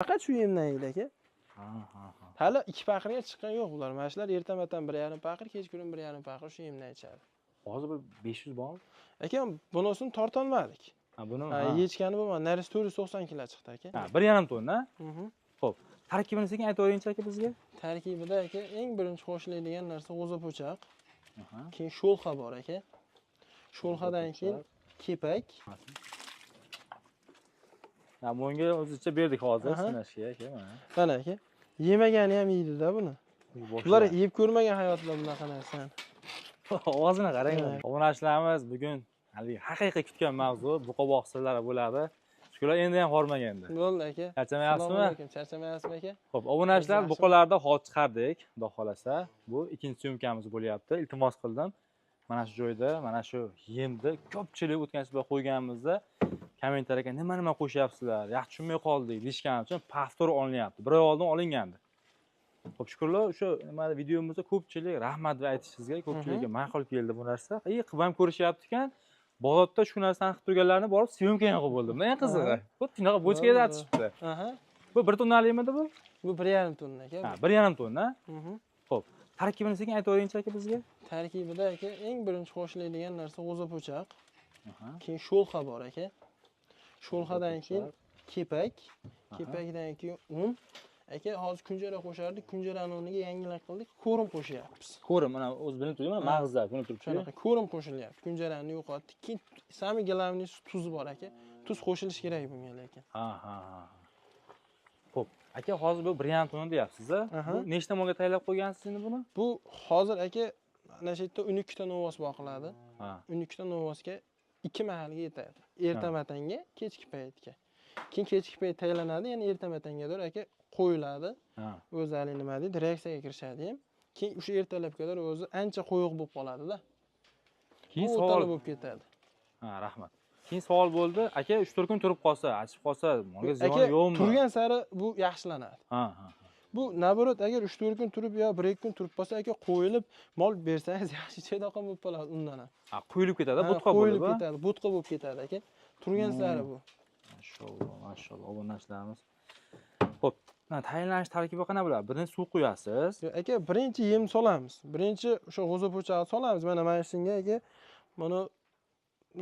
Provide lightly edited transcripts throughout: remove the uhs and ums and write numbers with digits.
Faqat shu yemdan yeydi aka. Ha. Hali 2 paqirga chiqqan yo'q bular. Mana shular ertamatdan 1,5 paqir, kechqurun 1,5 paqir shu yemdan ichadi. Hozir bir 500 bormi? Aka, bunisini tortolmadik. Ha, buni. Ha, yechgani bo'lmadi. Narisi 490 kilo chiqdi aka. Ha, 1,5 tonna. Xo'p. Tarkibini sekin aytib o'ringchi aka bizga. Tarkibida aka eng birinchi qo'shiladigan narsa g'o'zapo'chaq. Keyin sho'lxa bor aka. Sho'lxadan keyin kepak. Ha, bunga o'zicha berdik hozir sinashga aka. Mana aka. Yemagani ham yeydi-da buni. Ular yeb ko'rmagan hayotda bunaqa narsani. Ovozini qarang. Obunachilarimiz bugun haligi haqiqiy kutgan mavzu buqoboq sirlari bo'ladi. Shular endi ham hormaganda. Bo'ldi aka. Charchamayapsizmi? Charchamayapsizmi aka? Xo'p, obunachilar buqalarda hol chiqardik, xudo xolasa. Bu ikkinchi syomkamiz bo'lyapti. Iltimos qildim. Mana shu joyda, mana shu yemni ko'pchilik o'tgan safar qo'yganimizda kommentariyga nima qo'shyapsizlar, yaxshi tushunmay qoldik deyishgani uchun pastor olinyapti. Bir oy oldin olingandi. Xo'p, shukrlar, o'sha nima videomizda ko'pchilik rahmat aytishingizga, ko'pchilikga ma'qul keldi bu narsa. Qilib ham ko'rishyapti ekan. Bozorda shu narsani qilib turganlarni borib syomka ham qilib bo'ldim. Eng qizig'i. Xuddi shunaqa bochkaga atishibdi. Bu 1 tonnalikmidi bu? Bu 1,5 tonna aka. Ha, 1,5 tonna. Xo'p, tarkibini sekin aytib o'ringchi aka bizga. Tarkibida aka eng birinchi qo'shiladigan narsa g'o'zapo'chaq. Keyin sho'lxa bor aka. Sho'lxadan keyin kepak. Kepakdan keyin un. Aka, hozir kunjara qo'shardik. Kunjarani o'rniga yangilik qildik. Ko'rim qo'shyapmiz. Ko'rim, mana o'zi bilinib turibdi, mana mag'izlar bilinib turibdi. Shunaqa ko'rim qo'shilyapti. Kunjarani yo'qotdik. Keyin sami gilamning tuzi bor aka. Tuz qo'shilishi kerak bunga lekin. Ha. Xo'p, aka, hozir bu 1,5 tonna deyapsiz-a? Bu nechta molga tayyorlab qo'ygansiz endi buni? Bu hozir aka mana shu yerda 12 ta novvos boqiladi. 12 ta novvosga 2 mahalga yetadi. Ertamatanga, kechki paytga. Keyin kechki payt tayyorlanadi, yana ertamatangadir aka qo'yiladi. O'zlari nima deydi, reaksiyaga kirishadi ham. Keyin o'sha ertalabgadir o'zi ancha qo'yiq bo'lib qoladi-da. Keyin savol bo'lib ketadi. Ha, rahmat. Keyin savol bo'ldi, aka 3-4 kun turib qolsa, achib qolsa, molga ziyon yo'qmi? Turgan sari bu yaxshilanadi. Ha. Bu naborot agar 3-4 kun turib yo 1-2 kun turib qolsa aka qo'yilib mol bersangiz yaxshi chaydoqon bo'lib qoladi undan ham. Ha, qo'yilib ketadi, bo'tqa bo'lib. Qo'yilib ketadi, bo'tqa bo'lib ketadi aka. Turgan sari bu. Mashalloh, obunachilarimiz. Xo'p, tayyorlanish tarkibi qanday bo'ladi? Birinchi suv quyasiz. Aka, birinchi yem solamiz. Birinchi o'sha g'o'zapo'chaqni solamiz. Mana shunga aka, mana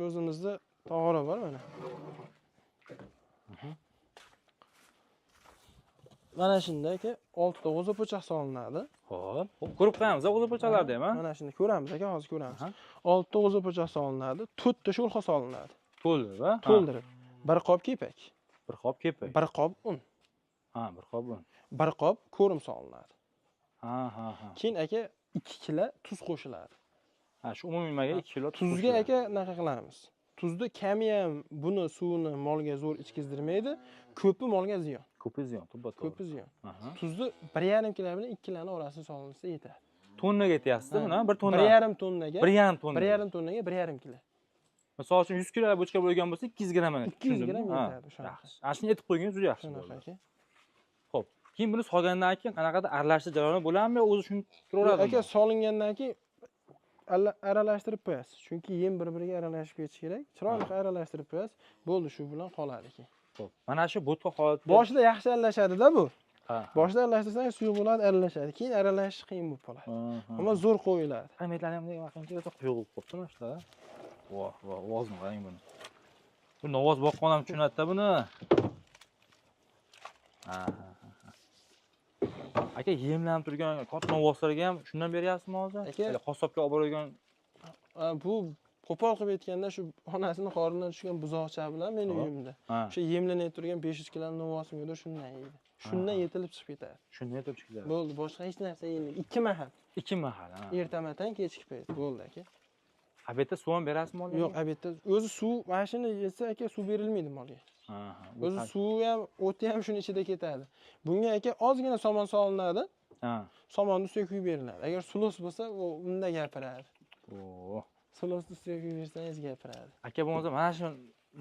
o'zimizda tog'ora bor mana. Mana shunda aka 6 ta g'o'zapo'chaq solinadi. Xo'p, ko'rib qo'yamiz g'o'zapo'chaqlarni ham, Mana shunda ko'ramiz aka, hozir ko'ramiz. 6 ta g'o'zapo'chaq solinadi, 4 ta sho'lxa solinadi. To'ldirib. 1 qop kepak. 1 qop kepak. 1 qop un. Ha, 1 qop un. 1 qop ko'rim solinadi. Ha. Keyin aka 2 kilo tuz qo'shiladi. Ha, shu umumiy nimaga 2 kilo tuz. Tuzga aka naqa qilamiz. Tuzni kami ham buni suvni molga zo'r ichkizdirmaydi, ko'pi molga ziyon. Ko'pi ziyon, to'g'ri. Ko'pi ziyon. Tuzni 1,5 kilo bilan 2 kiloni orasida solinsa yetadi. Tonnaga aytyapsiz-da buni, 1 tonna. 1,5 tonnaga. 1,5 tonna. 1,5 tonnaga 1,5 kilo. Misol uchun 100 kilo bochka bo'lgan bo'lsa 200 grammga. 200 gramm yetadi shunaqa. Ana shuni aytib qo'ygingiz juda yaxshi Shunaqa bo'ladi. aka. Xo'p, keyin buni solgandan keyin qanaqadir aralashtirish jarayoni bo'ladimi yo o'zi shuni turaveradimi? Aka, solingandan keyin aralashtirib qo'yasiz. Chunki yem bir-biriga aralashib ketishi kerak. Chiroyli aralashtirib qo'yasiz. Bo'ldi, shu bilan qoladi keyin. Xo'p, mana shu bo'tqa holatda boshida yaxshi aralashadi-da bu. Boshida aralashtirsangiz suv bo'ladi, aralashadi. Keyin aralashish qiyin bo'lib qoladi. Ammo zo'r qo'yiladi. Qametlar ham vaqtincha quyuq bo'lib qolibdi mana shular. Voh, ovozni qarang buni. Bu novoz boqqan ham tushunadi-da buni. Aka, yemlanib turgan katta novvoslarga ham shundan beryapsizmi hozir? Aka, qassobga olib borgan. Bu qo'pol qilib aytganda shu onasining qornidan tushgan buzoqcha bilan meni uyimda. O'sha yemlanib turgan 500 kilo novvosimga shundan yeydi. Shundan yetilib chiqib ketadi. Shundan yetilib chiqib ketadi. Bo'ldi, boshqa hech narsa yemaydi. 2 mahal. 2 mahal, ha. Ertamatdan kechki payt bo'ldi aka. Obedda suv ham berasizmi molga? Yo'q, obedda o'zi suv, mana shuni yesa aka suv berilmaydi molga. O'zi suvi ham, o'ti ham shuni ichida ketadi. Bunga aka ozgina somon solinadi. Somonni ustiga quyib beriladi. Agar sulos bo'lsa, u unda gapiradi. Sulosni ustiga quyib bersangiz gapiradi. Aka, bo'lmasa mana shu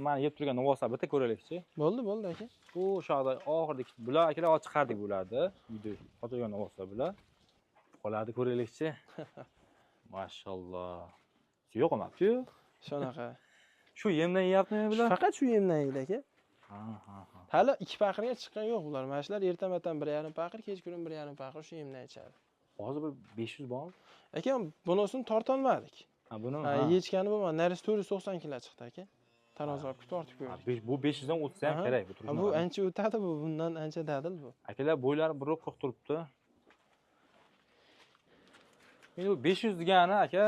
mana yeb turgan novvoslar bitta ko'raylikchi. Bo'ldi aka. O'sha oxirida bular akalar olib chiqardik bularni. Video qo'ygan novvoslar bular. Qoladi ko'raylikchi. Mashalloh. Yo'q emas-ku. Shunaqa. Shu yemdan yeyaptimi bular? Faqat shu yemdan yeydi aka. Ha. Hali 2 paqirga chiqqan yo'q bular. Mana shular ertamatdan 1,5 paqir, kechqurun 1,5 paqir shu yemni ichadi. Hozir bir 500 bormi? Aka, bunisini tortolmadik. Ha, buni Ha, yechgani bo'lmadi. Narisi 490 kilo chiqdi aka. Taroz olib tortib ko'rdik. Bu 500 dan o'tsa ham kerak bu turishni. Bu ancha o'tadi bu, bundan ancha dadil bu. Akalar bo'ylari 1.40 turibdi. Endi bu 500 degani aka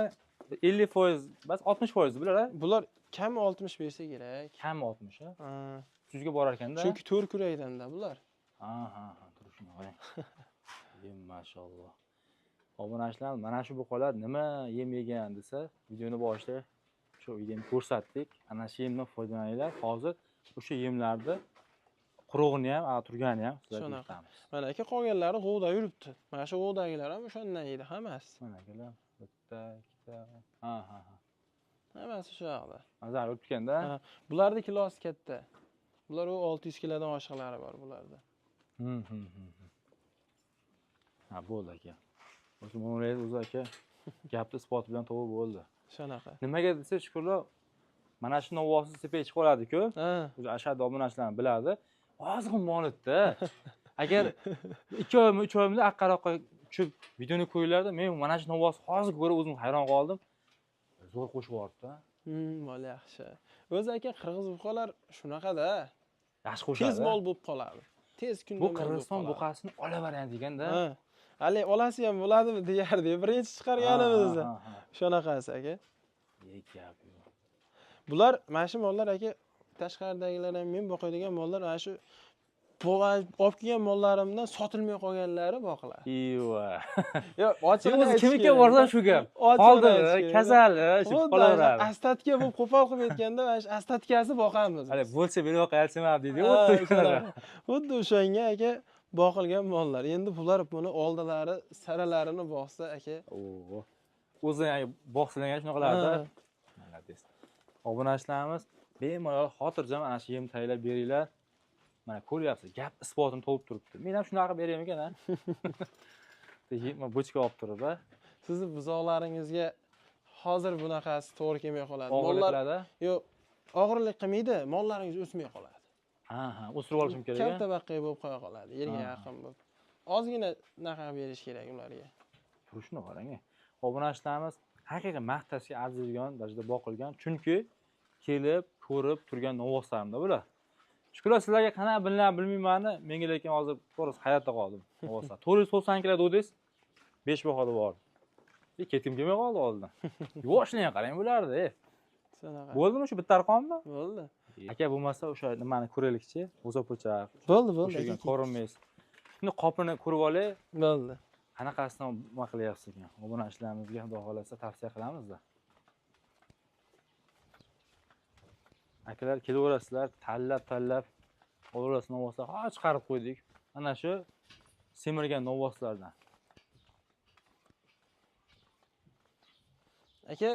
50%, bas 60% bular. Bular kam 60 bersa kerak. Kam 60 ha? Ha. 100 ga borar ekanda. Chunki 4 kurakdan-da bular. Ha, turishni qarang. Mashalloh. Obunachilar, mana shu buqalar nima yem yegan desa, videoni boshida shu yemni ko'rsatdik. Ana shu yemdan foydalaninglar. Hozir o'sha yemlarni qurug'ini ham, turgani ham sizlarga ko'rsatamiz. Mana aka qolganlari g'ovda yuribdi. Mana shu g'ovdagilar ham o'shandan yeydi hammasi. Mana akalar, bitta, ikkita. Ha. Hammasi shu yoqda. Mazar o'tganda. Bularning kilosi katta. Bular 600 kilodan oshiqlari bor bularda. Ha, bo'ldi aka. O'sha Mo'minlar o'zi aka gapni isbot bilan to'g'ri bo'ldi. Shunaqa. Nimaga desa, shukrlar, mana shu novvosi sepay chiqib qoladi-ku. O'zi ashad obunachilar biladi. Ozg'in molitda. Agar 2 oymi, 3 oyimda aqaroqqa tushib videoni qo'yinglarda, men mana shu novvosi hozir ko'rib o'zim hayron qoldim. Zo'r qo'shib yuboribdi. Mol yaxshi. O'zi aka qirg'iz buqalar shunaqa-da. Yaxshi qo'shadi. Tez mol bo'lib qoladi. Tez kunda bu Qirg'iziston buqasini olaveradi deganda. Hali olasi ham bo'ladimi deyardi. Birinchi chiqarganimizda. Shunaqasi aka. Gap yo'q. Bular mana shu mollar aka, tashqaridagilar ham men boqadigan mollar mana shu olib kelgan mollarimdan sotilmay qolganlari boqilar. Iva. Yo'q, ochig'ini o'zi kimga borsa shu gap. Qoldi, kasali, shu qolaveradi. Astatka bo'lib qo'pol qilib aytganda, mana shu astatkasi boqamiz. Hali bo'lsa beri yoqayapsam deydi. Xuddi o'shanga aka boqilgan mollar. Endi bular buni oldilari saralarini boqsa aka. O'zi boqsilangan shunaqalarda. Malades. Obunachilarimiz bemalol xotirjam ana shu yem tayyorlab beringlar. Mana ko'ryapsiz, gap isbotini topib turibdi. Men ham shunaqa beraymi ekan, ha? Deyman, bochka olib turib, ha. Sizni buzoqlaringizga hozir bunaqasi to'g'ri kelmay qoladi. Mollarda? Yo'q, og'irlik qilmaydi, mollaringiz o'smay qoladi. Ha, o'stirib olishim kerak. Katta baqqay bo'lib qo'ya qoladi, yerga yaqin bo'lib. Ozgina naqa berish kerak ularga. Turishni qarang. Obunachilarimiz haqiqatan maqtashga arziydigan darajada boqilgan, chunki kelib, ko'rib turgan novvoslarimda bular. Shukrlar sizlarga qanaqa bilinadi bilmayman, menga lekin hozir to'g'risi hayratda qoldim. Novvoslar 490 kilo dedingiz, 5 bahoda bor. Ketkim kelmay qoldi oldin. Yoshlarga qarang bulardi. Shunaqa. Bo'ldimi shu bitta arqonmi? Bo'ldi. Aka bo'lmasa o'sha nimani ko'raylikchi, o'zopochaq. Bo'ldi. O'sha ko'rinmaysiz. Shuni qopini ko'rib olay. Bo'ldi. Qanaqasidan nima qilyapsiz ekan? Obunachilarimizga xudo xolasa tavsiya qilamiz-da. Akalar kelaverasizlar, tanlab olaverasizlar novvoslar. Ha, chiqarib qo'ydik. Ana shu semirgan novvoslardan. Aka,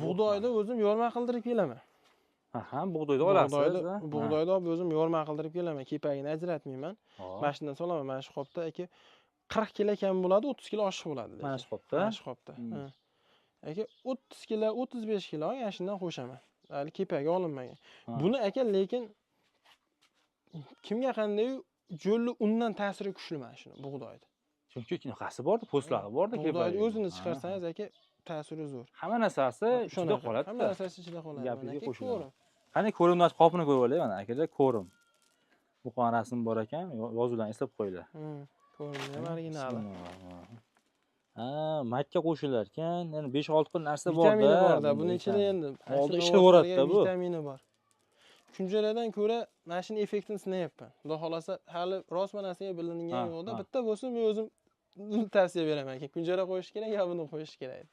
bug'doyni o'zim yorma qildirib kelaman. Ha, bug'doyni olasiz. Bug'doyni olib o'zim yorma qildirib kelaman. Kepagini ajratmayman. Mashinadan solaman mana shu qopda aka 40 kilo kam bo'ladi, 30 kilo oshiq bo'ladi. Mana shu qopda. Mana shu qopda. Aka 30 kilo, 35 kilo yashindan qo'shaman. Hali kepaga olinmagan. Buni aka lekin kimga qanday jo'lli undan ta'siri kuchli mana shuni bug'doyda. Chunki kinaqasi bor, postlari bor-da kepaga. Bug'doyni o'zini chiqarsangiz aka ta'siri zo'r. Hamma narsasi ichida qoladi. Hamma narsasi ichida qoladi. Gapiga qo'shiladi. Qani ko'rimdan qopini qo'yib olay mana akalar, ko'rim. Bu qon rasm bor ekan, yozuvlarni eslab qo'yinglar. Ko'rim ham original. Makka qo'shilar ekan, yana 5-6 xil narsa bor-da. Vitamini bor-da, buning ichida endi oldin ishlaveradi-da bu. Vitamini bor. Kunjaradan ko'ra mana shuni effektini sinayapman. Xudo xolasa hali rostma narsaga bilingan yo'qda, bitta bo'lsa men o'zim tavsiya beraman. Kunjara qo'yish kerak yo buni qo'yish kerak.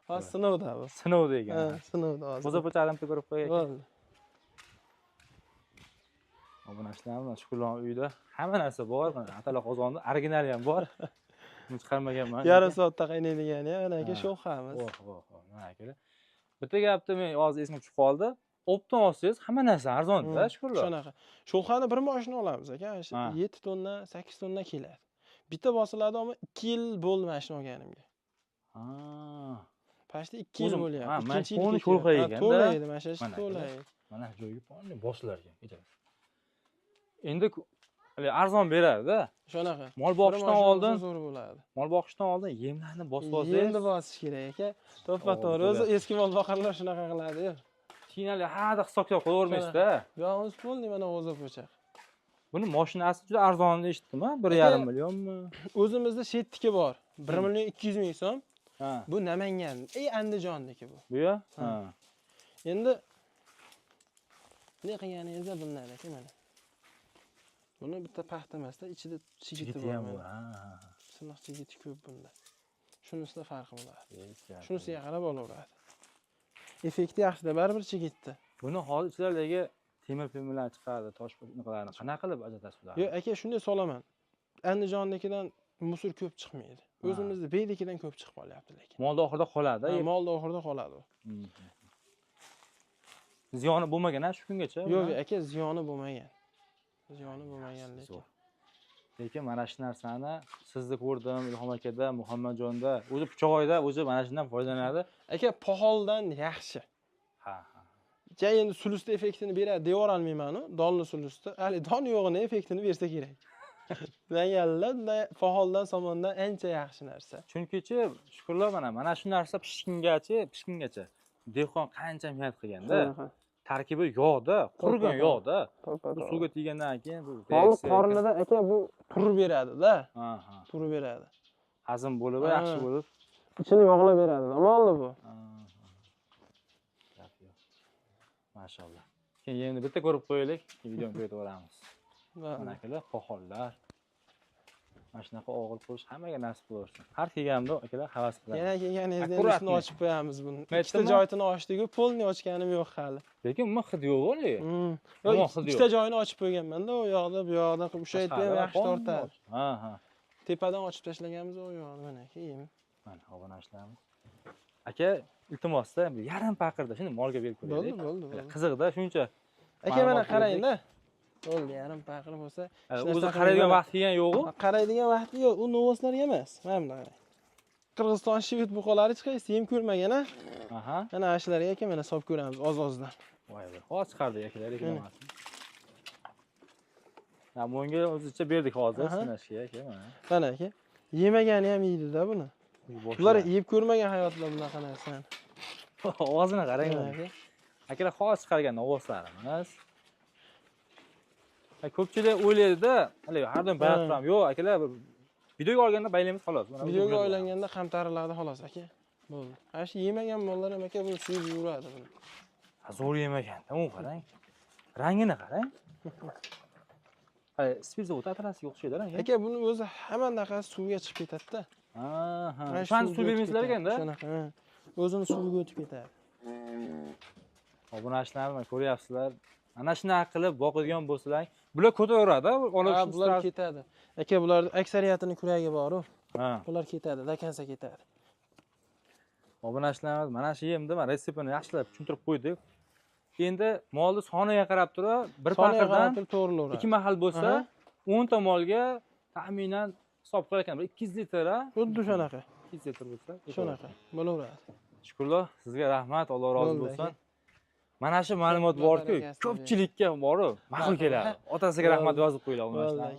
Hozir sinovda bu. Sinovda ekan. Sinovda hozir. O'zapochalimni ko'rib qo'yay. Bo'ldi. Obunachilarim shukrlar uyda hamma narsa bor. Mana atala qozonni originali ham bor. Chiqarmaganman. Yarim soatda qaynaydigani, mana aka sho'xamiz. Mana akalar. Bitta gapni men hozir esimga tushib qoldi. Opdan olsangiz hamma narsa arzon-da, shukrlar. Shunaqa. Sho'xani bir moshina olamiz aka, 7 tonna, 8 tonna keladi. Bitta bosiladi, ammo 2 yil bo'ldi mashina olganimga. Pashta 2 yil bo'lyapti. Mana shuni sho'lqa ekan-da. To'laydi, mana shu to'laydi. Mana joyiga borni bosilar ekan, kechirasiz. Endi arzon beradi-da. Shunaqa. Mol boqishdan oldin, zo'r bo'ladi. mol boqishdan oldin yemlarni bosib olsangiz, Endi bosish kerak aka. To'ppa-to'g'ri o'zi eski mol boqarlar shunaqa qiladi-yu. keyin hada hisob-kitob qilavermaysizda. Yo'q, polni mana o'zi po'chaq. Buni mashinasi juda arzonini eshitdim-a, 1,5 millionmi? O'zimizda Shetniki bor. 1 million 200 ming so'm. Ha. Bu Namangan, Andijonniki bu. Bu-ya? Ha. Endi ne qilganingizda bilinadi aka mana. Buni bitta paxta emasda, ichida chigiti bor. ham bor. Ha. Sinoq chigiti ko'p bunda. Shunisida farqi bo'ladi. Shunisiga qarab olaveradi. Effekti yaxshi-da, baribir chigitdi. Buni hozir ichidagi temir-pemirlar chiqadi, tosh nimalarni qanaqa qilib ajratasiz ularni? Yo'q, aka, shunday solaman. Andijonnikidan musor ko'p chiqmaydi. O'zimizda Beynikidan ko'p chiqib qolyapti lekin. Molda oxirida qoladi. Molda oxirida qoladi u. Ziyoni bo'lmagan-a shu kungacha? Yo'q, aka, ziyoni bo'lmagan. Ziyoni bo'lmagan lekin. Lekin mana shu narsani sizni ko'rdim, Ilhom akada, Muhammadjonda, o'zi Puchovoyda o'zi mana shundan foydalanadi. Aka, poholdan yaxshi. Ha. Keyin endi sulusda effektini beradi deb olmayman-ku, donli sulusda. Hali don yo'g'ini effektini bersa kerak. Deganlar poholdan somondan ancha yaxshi narsa. Chunki-chi, shukrlar mana shu narsa pishgungacha dehqon qancha mehnat qilganda, tarkibi yog'da, qurigan yog'da. Bu suvga teggandan keyin bu qornida aka bu turib beradi-da. Ha. Turib beradi. Hazm bo'lib, yaxshi bo'lib, ichini yog'lab beradi. Amonli bu. Mashallah. Keyin endi bitta ko'rib qo'yaylik, videoni tugatib mana akalar, poxollar. Mana shunaqa o'g'il qo'yish hammaga nasib bo'laversin. Har kelganimda akalar havas qiladi. Yana kelganingizda endi ochib qo'yamiz buni. Ikkita joyini ochdik-ku, polni ochganim yo'q hali. Lekin umuman hid yo'q-ku. Yo'q, ikkita joyini ochib qo'yganman-da, u yoqda, bu yoqda qilib ushlaydi ham yaxshi tortadi. Ha. Tepadan ochib tashlaganmiz u yoqni mana keyin. Mana obunachlarimiz. Aka, iltimosda yarim paqirda shuni molga berib qo'yaylik. Bo'ldi. Qiziqda shuncha. Aka mana qarang-da. Bo'ldi, yarim paqir bo'lsa, o'zi qaraydigan vaqt kelgan yo'q-ku? Qaraydigan vaqti yo'q, u novoslarga emas. Mana bunday qarang. Qirg'iziston shivit buqalari chiqaysiz, yem ko'rmagan-a? Aha. Mana ashlarga aka mana solib ko'ramiz oz-ozdan. Voy, hozir chiqardik akalar, reklamasini. Ha, bunga o'zicha berdik hozir sinashga aka mana. Mana aka. Yemagani ham yeydi-da buni. Ular yeb ko'rmagan hayotda bunaqa narsani. Ovozini qarang aka. Akalar hozir chiqargan ovozlarimiz. Ko'pchilik o'ylaydi-da, hali har doim bayat turam. Yo'q, akalar videoga olganda baylaymiz xolos. Videoga oylanganda qamtariladi xolos aka. Bo'ldi. Ana shu yemagan mollar ham aka buni suyib yuradi buni. Zo'r yemagan. Tamom qarang. Rangini qarang. Spirtda o'tatarasiga o'xshaydi-da. Aka buni o'zi hamma suvga chiqib ketadi-da. Aha. Qani suv bermaysizlar ekanda? Shunaqa. O'zini suviga o'tib ketadi. Obunachilarni ko'ryapsizlar. Ana shunaqa qilib boqadigan bo'lsalaring, bular ko'taveradi, bular ketadi. Aka, bular aksariyatining kuragi bor-ku. Ha. Bular ketadi, dakansa ketadi. Obunachilarimiz mana shu yemni men retseptini yaxshilab tushuntirib qo'ydik. Endi molni soniga qarab turib, bir paqirdan to'g'rilaveradi. 2 mahal bo'lsa, 10 ta molga taxminan hisob qilar ekan, 200 litr. Xuddi shunaqa. 200 litr bo'lsa, shunaqa bo'laveradi. Shukrlar, sizga rahmat, Alloh rozi bo'lsin. Mana shu ma'lumot borku, ko'pchilikka borib, ma'qul keladi. Otasiga rahmat yozib qo'yinglar, obunachilar.